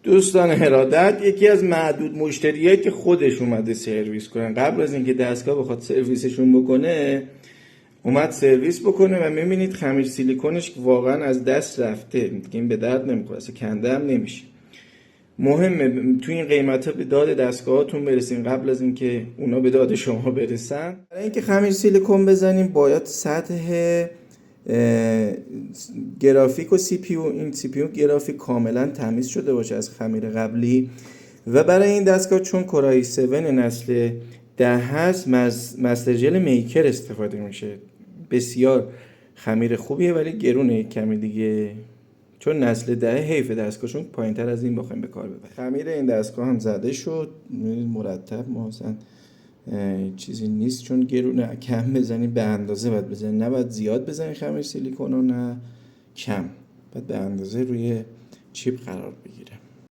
دوستان ارادت، یکی از معدود مشتریایی که خودش اومده سرویس کنن، قبل از اینکه دستگاه بخواد سرویسشون بکنه اومد سرویس بکنه و میبینید خمیر سیلیکونش واقعا از دست رفته، این به درد نمیخوره، اصلا کنده هم نمیشه. مهمه توی این قیمت ها به داد دستگاهاتون برسین قبل از اینکه اونا به داد شما برسن. برای اینکه خمیر سیلیکون بزنیم باید سطح گرافیک و سی پی یو، این سی پی یو گرافیک کاملا تمیز شده باشه از خمیر قبلی. و برای این دستگاه چون کورای 7 نسل 10 هست، مستر ژل میکر استفاده میشه. بسیار خمیر خوبیه ولی گرونه کمی دیگه، چون نسل 10 حیف دستگاهشون پایینتر از این بخوایم به کار ببریم. خمیر این دستگاه هم زده شد مرتب، ما اصلا چیزی نیست چون گرونه. کم بزنید به اندازه باید بزنید، نه باید زیاد بزنید خمیر سیلیکون و نه کم، باید به اندازه روی چیپ قرار بگیره.